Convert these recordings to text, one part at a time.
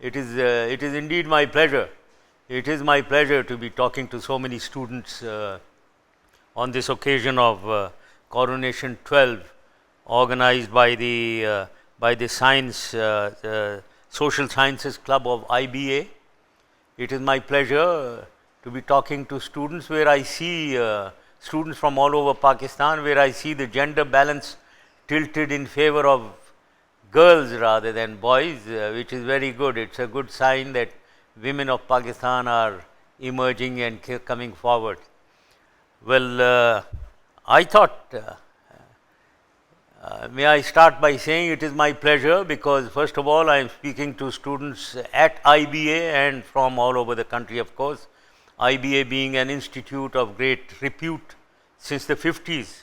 It is indeed my pleasure. It is my pleasure to be talking to so many students on this occasion of Coronation 12, organized by the Social Sciences Club of IBA. It is my pleasure to be talking to students where I see students from all over Pakistan, where I see the gender balance tilted in favor of girls rather than boys, which is very good. It's a good sign that women of Pakistan are emerging and coming forward. Well, I thought, may I start by saying it is my pleasure because first of all I am speaking to students at IBA and from all over the country, of course. IBA being an institute of great repute since the 50s.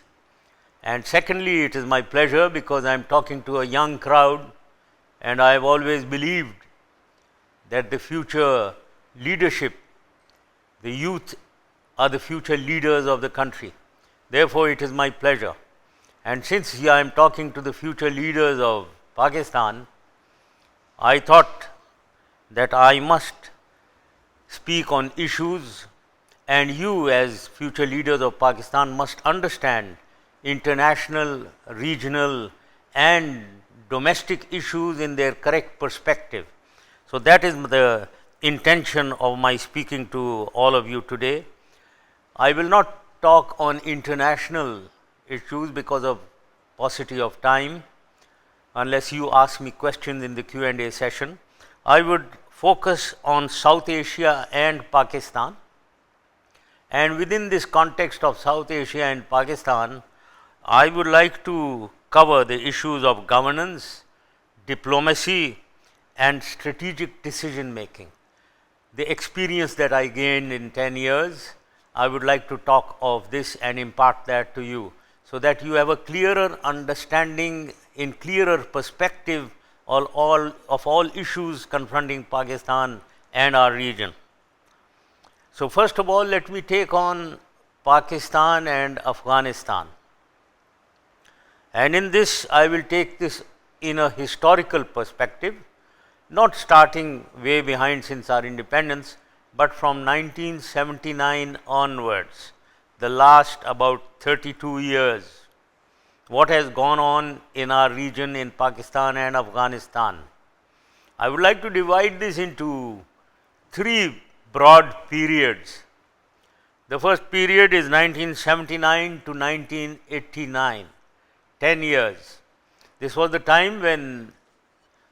And secondly, it is my pleasure because I am talking to a young crowd, and I have always believed that the future leadership, the youth are the future leaders of the country. Therefore, it is my pleasure. And since I am talking to the future leaders of Pakistan, I thought that I must speak on issues, and you as future leaders of Pakistan must understand international, regional and domestic issues in their correct perspective. So that is the intention of my speaking to all of you today. I will not talk on international issues because of paucity of time, unless you ask me questions in the Q&A session. I would focus on South Asia and Pakistan, and within this context of South Asia and Pakistan, I would like to cover the issues of governance, diplomacy and strategic decision making. The experience that I gained in 10 years, I would like to talk of this and impart that to you, so that you have a clearer understanding, in clearer perspective of all issues confronting Pakistan and our region. So first of all, let me take on Pakistan and Afghanistan. And in this, I will take this in a historical perspective, not starting way behind since our independence, but from 1979 onwards, the last about 32 years, what has gone on in our region in Pakistan and Afghanistan. I would like to divide this into three broad periods. The first period is 1979 to 1989. 10 years. This was the time when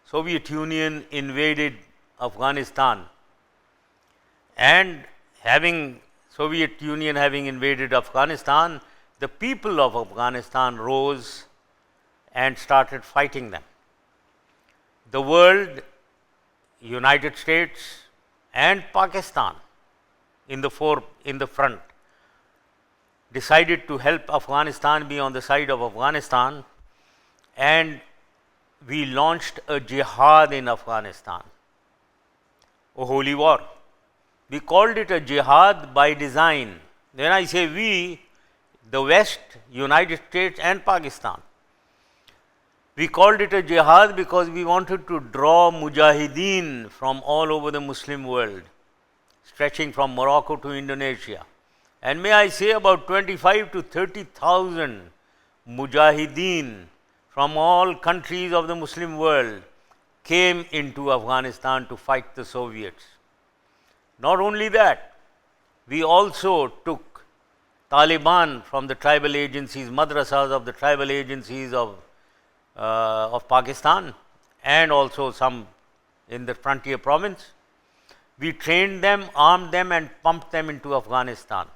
Soviet Union invaded Afghanistan, and Soviet Union having invaded Afghanistan, the people of Afghanistan rose and started fighting them. The world, United States and Pakistan in the front, decided to help Afghanistan be on the side of Afghanistan, and we launched a jihad in Afghanistan, a holy war. We called it a jihad by design. When I say we, the West, United States and Pakistan. We called it a jihad because we wanted to draw mujahideen from all over the Muslim world, stretching from Morocco to Indonesia. And may I say about 25 to 30,000 mujahideen from all countries of the Muslim world came into Afghanistan to fight the Soviets. Not only that, we also took Taliban from the tribal agencies, madrasas of the tribal agencies of Pakistan, and also some in the frontier province. We trained them, armed them and pumped them into Afghanistan.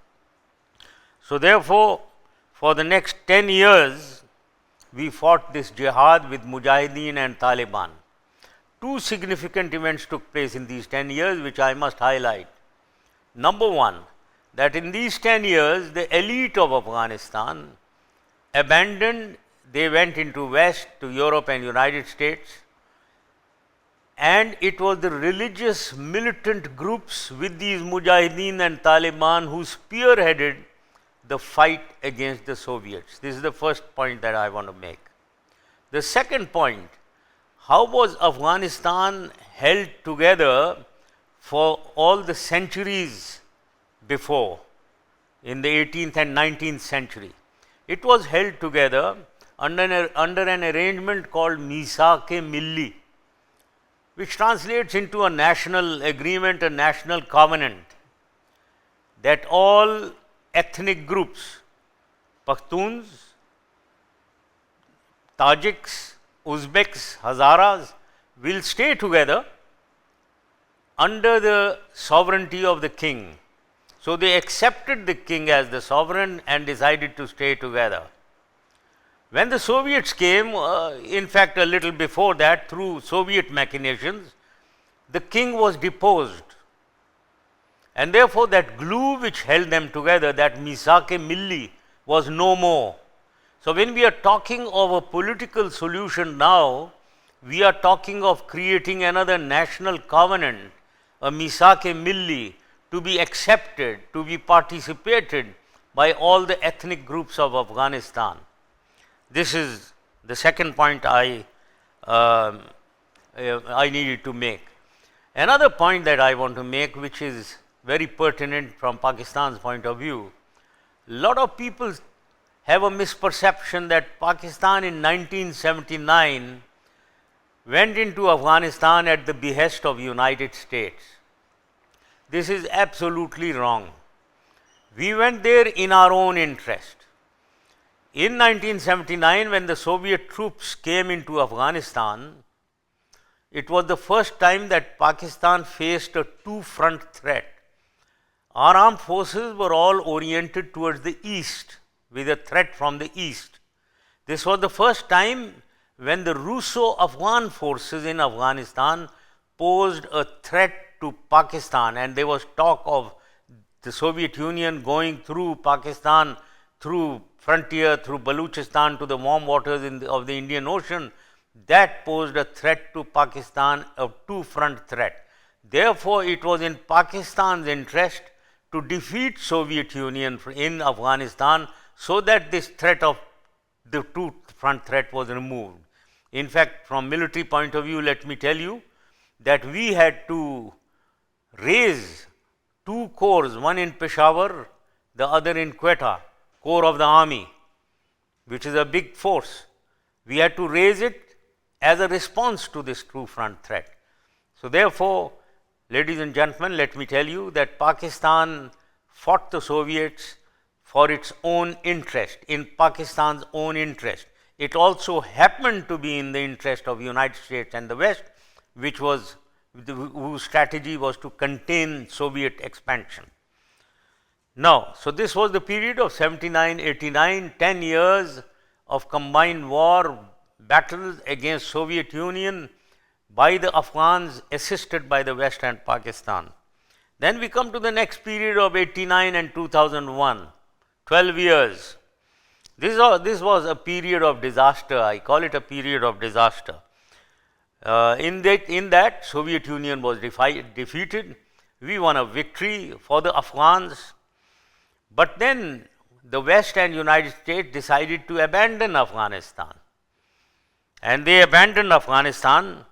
So therefore, for the next 10 years, we fought this jihad with Mujahideen and Taliban. Two significant events took place in these 10 years, which I must highlight. Number one, that in these 10 years, the elite of Afghanistan abandoned, they went into West, to Europe and United States, and it was the religious militant groups with these Mujahideen and Taliban who spearheaded the fight against the Soviets. This is the first point that I want to make. The second point, how was Afghanistan held together for all the centuries before, in the 18th and 19th century? It was held together under an arrangement called Misake Milli, which translates into a national agreement, a national covenant, that all ethnic groups, Pashtuns, Tajiks, Uzbeks, Hazaras, will stay together under the sovereignty of the king. So they accepted the king as the sovereign and decided to stay together. When the Soviets came, in fact a little before that, through Soviet machinations, the king was deposed. And therefore that glue which held them together, that Misake Milli, was no more. So when we are talking of a political solution now, we are talking of creating another national covenant, a Misake Milli, to be accepted, to be participated by all the ethnic groups of Afghanistan. This is the second point I needed to make. Another point that I want to make, which is very pertinent from Pakistan's point of view, a lot of people have a misperception that Pakistan in 1979 went into Afghanistan at the behest of United States. This is absolutely wrong. We went there in our own interest. In 1979, when the Soviet troops came into Afghanistan, it was the first time that Pakistan faced a two-front threat. Our armed forces were all oriented towards the east, with a threat from the east. This was the first time when the Russo-Afghan forces in Afghanistan posed a threat to Pakistan, and there was talk of the Soviet Union going through Pakistan, through frontier, through Baluchistan to the warm waters of the Indian Ocean. That posed a threat to Pakistan, a two-front threat. Therefore, it was in Pakistan's interest to defeat Soviet Union in Afghanistan, so that this threat of the two-front threat was removed. In fact, from military point of view, let me tell you that we had to raise two corps, one in Peshawar, the other in Quetta, corps of the army, which is a big force. We had to raise it as a response to this two-front threat. So therefore, ladies and gentlemen, let me tell you that Pakistan fought the Soviets for its own interest, in Pakistan's own interest. It also happened to be in the interest of United States and the West, whose strategy was to contain Soviet expansion. Now, so this was the period of 79-89, 10 years of combined war, battles against Soviet Union by the Afghans, assisted by the West and Pakistan. Then we come to the next period of 89 and 2001, 12 years. This was a period of disaster. I call it a period of disaster. In that, Soviet Union was defeated. We won a victory for the Afghans. But then the West and United States decided to abandon Afghanistan. And they abandoned Afghanistan,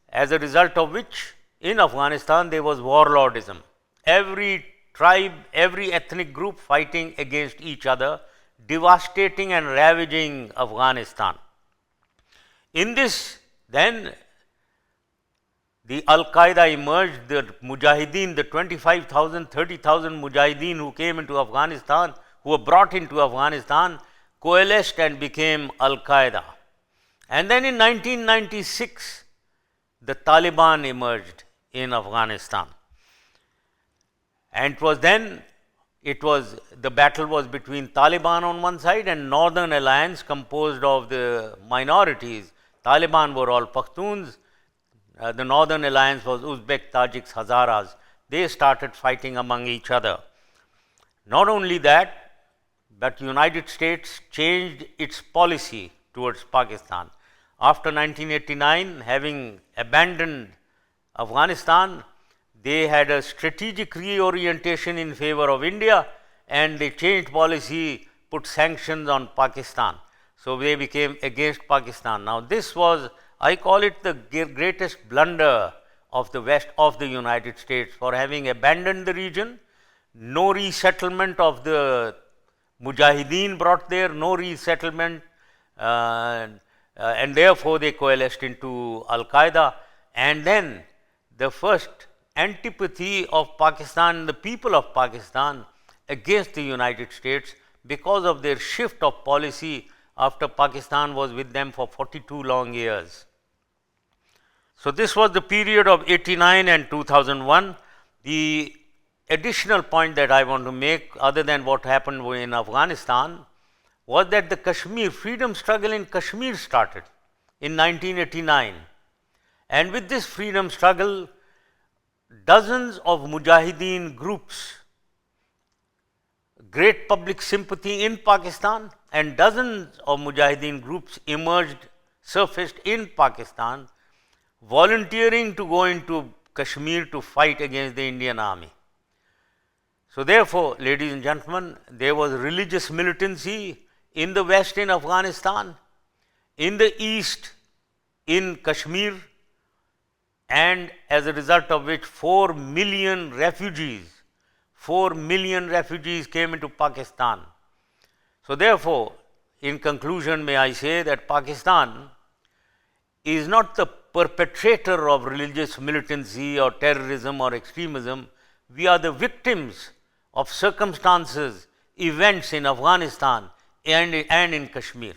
as a result of which in Afghanistan there was warlordism. Every tribe, every ethnic group fighting against each other, devastating and ravaging Afghanistan. In this, then the Al-Qaeda emerged, the Mujahideen, the 25,000, 30,000 Mujahideen who came into Afghanistan, who were brought into Afghanistan, coalesced and became Al-Qaeda. And then in 1996, the Taliban emerged in Afghanistan. And the battle was between Taliban on one side and Northern Alliance composed of the minorities. Taliban were all Pashtuns. The Northern Alliance was Uzbek, Tajiks, Hazaras. They started fighting among each other. Not only that, but United States changed its policy towards Pakistan. After 1989, having abandoned Afghanistan, they had a strategic reorientation in favor of India, and they changed policy, put sanctions on Pakistan. So they became against Pakistan. Now this was I call it the greatest blunder of the West of the United States for having abandoned the region. No resettlement of the Mujahideen brought there, no resettlement, and therefore they coalesced into Al-Qaeda. And then the first antipathy of Pakistan, the people of Pakistan, against the United States because of their shift of policy after Pakistan was with them for 42 long years. So this was the period of 89 and 2001. The additional point that I want to make, other than what happened in Afghanistan, was that the Kashmir, freedom struggle in Kashmir started in 1989. And with this freedom struggle, dozens of Mujahideen groups, great public sympathy in Pakistan, and dozens of Mujahideen groups emerged, surfaced in Pakistan, volunteering to go into Kashmir to fight against the Indian army. So therefore, ladies and gentlemen, there was religious militancy in the West in Afghanistan, in the East in Kashmir, and as a result of which 4 million refugees came into Pakistan. So therefore, in conclusion, may I say that Pakistan is not the perpetrator of religious militancy or terrorism or extremism. We are the victims of circumstances, events in Afghanistan and in Kashmir.